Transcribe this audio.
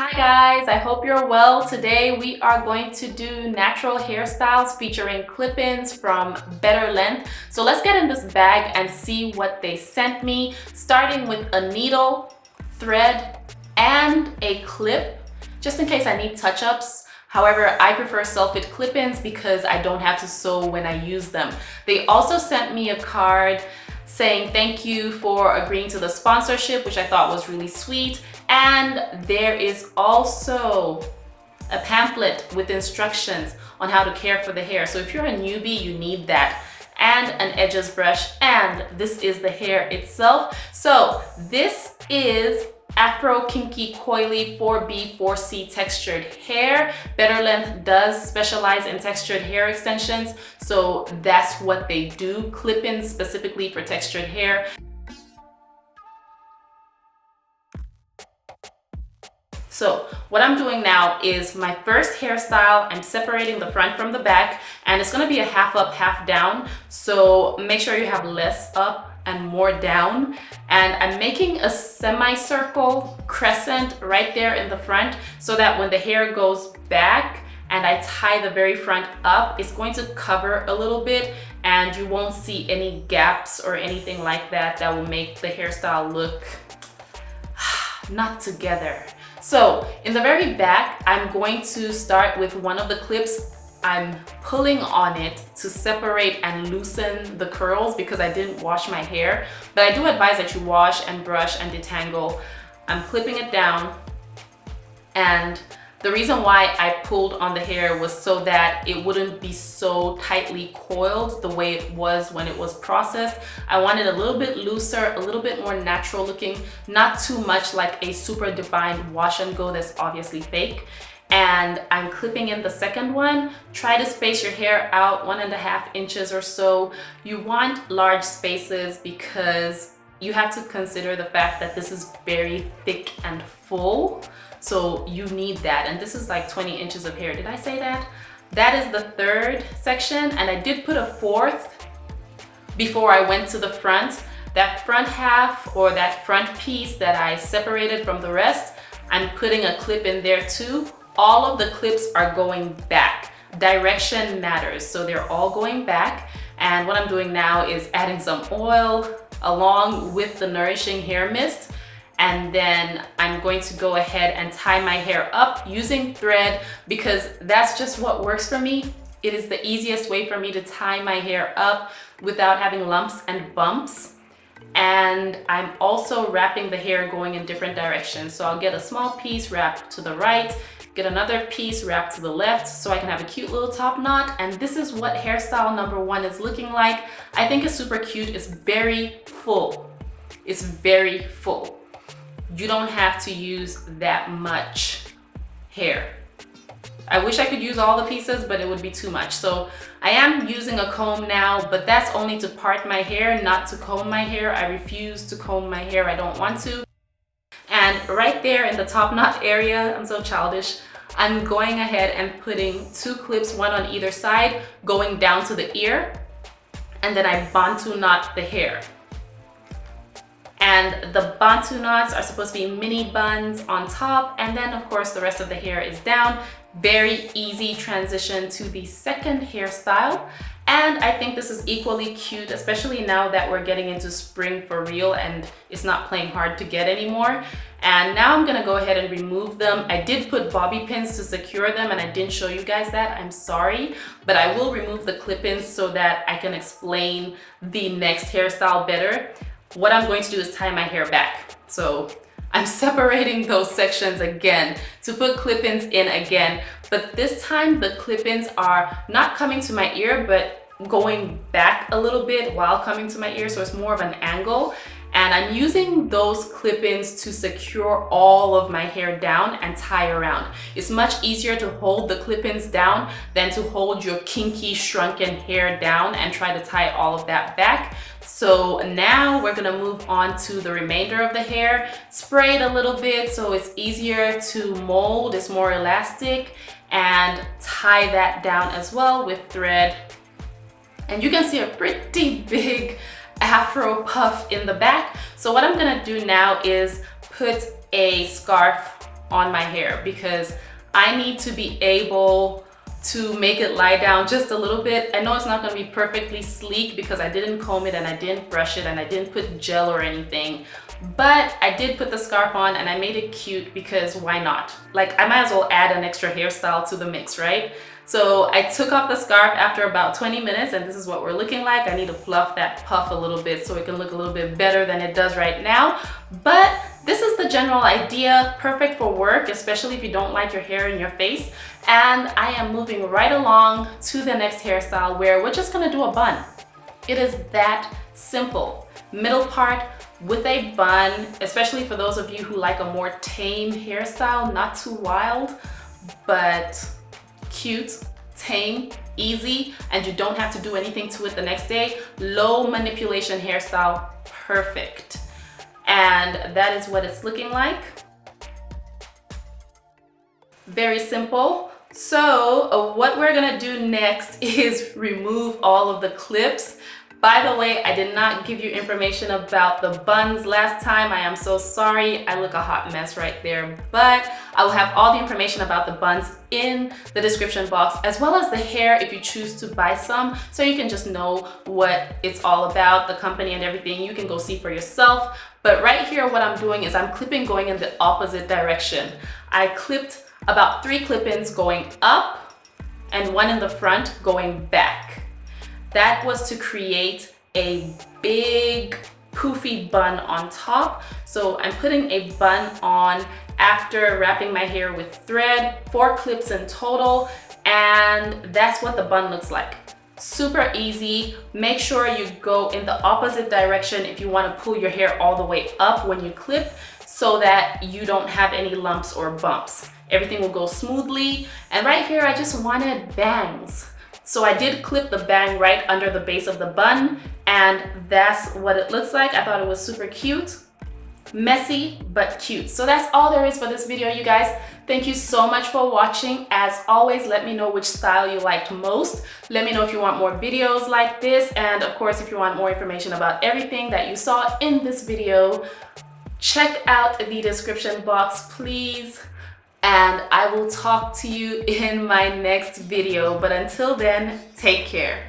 Hi guys, I hope you're well. Today we are going to do natural hairstyles featuring clip-ins from Better Length. So let's get in this bag and see what they sent me, starting with a needle, thread, and a clip, just in case I need touch-ups. However, I prefer self-fit clip-ins because I don't have to sew when I use them. They also sent me a card saying thank you for agreeing to the sponsorship, which I thought was really sweet. And there is also a pamphlet with instructions on how to care for the hair. So if you're a newbie, you need that. And an edges brush, and this is the hair itself. So this is Afro Kinky Coily 4B 4C textured hair. Better Length does specialize in textured hair extensions, so that's what they do, clip-ins specifically for textured hair. So what I'm doing now is my first hairstyle. I'm separating the front from the back, and it's gonna be a half up, half down. So make sure you have less up and more down. And I'm making a semicircle crescent right there in the front so that when the hair goes back and I tie the very front up, it's going to cover a little bit and you won't see any gaps or anything like that that will make the hairstyle look not together. So in the very back, I'm going to start with one of the clips. I'm pulling on it to separate and loosen the curls because I didn't wash my hair, but I do advise that you wash and brush and detangle. I'm clipping it down, and the reason why I pulled on the hair was so that it wouldn't be so tightly coiled the way it was when it was processed. I wanted a little bit looser, a little bit more natural looking, not too much like a super defined wash and go that's obviously fake. And I'm clipping in the second one. Try to space your hair out 1.5 inches or so. You want large spaces because you have to consider the fact that this is very thick and full. So you need that, and this is like 20 inches of hair. Did I say that? That is the third section, and I did put a fourth before I went to the front. That front half, or that front piece that I separated from the rest, I'm putting a clip in there too. All of the clips are going back. Direction matters, so they're all going back. And what I'm doing now is adding some oil along with the nourishing hair mist. And then I'm going to go ahead and tie my hair up using thread because that's just what works for me. It is the easiest way for me to tie my hair up without having lumps and bumps. And I'm also wrapping the hair going in different directions. So I'll get a small piece wrapped to the right, get another piece wrapped to the left so I can have a cute little top knot. And this is what hairstyle number 1 is looking like. I think it's super cute. It's very full. It's very full. You don't have to use that much hair. I wish I could use all the pieces, but it would be too much. So I am using a comb now, but that's only to part my hair, not to comb my hair. I refuse to comb my hair. I don't want to. And right there in the top knot area, I'm so childish, I'm going ahead and putting 2 clips, one on either side, going down to the ear, and then I bantu knot the hair. And the bantu knots are supposed to be mini buns on top, and then of course the rest of the hair is down. Very easy transition to the second hairstyle. And I think this is equally cute, especially now that we're getting into spring for real and it's not playing hard to get anymore. And now I'm gonna go ahead and remove them. I did put bobby pins to secure them and I didn't show you guys that, I'm sorry. But I will remove the clip-ins so that I can explain the next hairstyle better. What I'm going to do is tie my hair back. So I'm separating those sections again to put clip-ins in again, but this time the clip-ins are not coming to my ear, but going back a little bit while coming to my ear, so it's more of an angle. And I'm using those clip-ins to secure all of my hair down and tie around. It's much easier to hold the clip-ins down than to hold your kinky shrunken hair down and try to tie all of that back. So now we're gonna move on to the remainder of the hair. Spray it a little bit so it's easier to mold, it's more elastic, and tie that down as well with thread. And you can see a pretty big afro puff in the back. So what I'm gonna do now is put a scarf on my hair because I need to be able to make it lie down just a little bit. I know it's not going to be perfectly sleek because I didn't comb it and I didn't brush it and I didn't put gel or anything, but I did put the scarf on and I made it cute because why not? Like, I might as well add an extra hairstyle to the mix, right? So I took off the scarf after about 20 minutes and this is what we're looking like. I need to fluff that puff a little bit so it can look a little bit better than it does right now. But this is the general idea, perfect for work, especially if you don't like your hair in your face. And I am moving right along to the next hairstyle where we're just gonna do a bun. It is that simple. Middle part with a bun, especially for those of you who like a more tame hairstyle, not too wild, but cute, tame, easy, and you don't have to do anything to it the next day. Low manipulation hairstyle, perfect. And that is what it's looking like. Very simple. So what we're gonna do next is remove all of the clips. By the way, I did not give you information about the buns last time. I am so sorry. I look a hot mess right there, but I will have all the information about the buns in the description box, as well as the hair if you choose to buy some, so you can just know what it's all about, the company and everything. You can go see for yourself. But right here, what I'm doing is I'm clipping going in the opposite direction. I clipped about 3 clip-ins going up and 1 in the front going back. That was to create a big poofy bun on top. So I'm putting a bun on after wrapping my hair with thread, 4 clips in total, and that's what the bun looks like. Super easy. Make sure you go in the opposite direction if you want to pull your hair all the way up when you clip, so that you don't have any lumps or bumps. Everything will go smoothly. And right here, I just wanted bangs. So I did clip the bang right under the base of the bun, and that's what it looks like. I thought it was super cute. Messy, but cute. So that's all there is for this video, you guys. Thank you so much for watching. As always, let me know which style you liked most. Let me know if you want more videos like this. And of course, if you want more information about everything that you saw in this video, check out the description box, please. And I will talk to you in my next video. But until then, take care.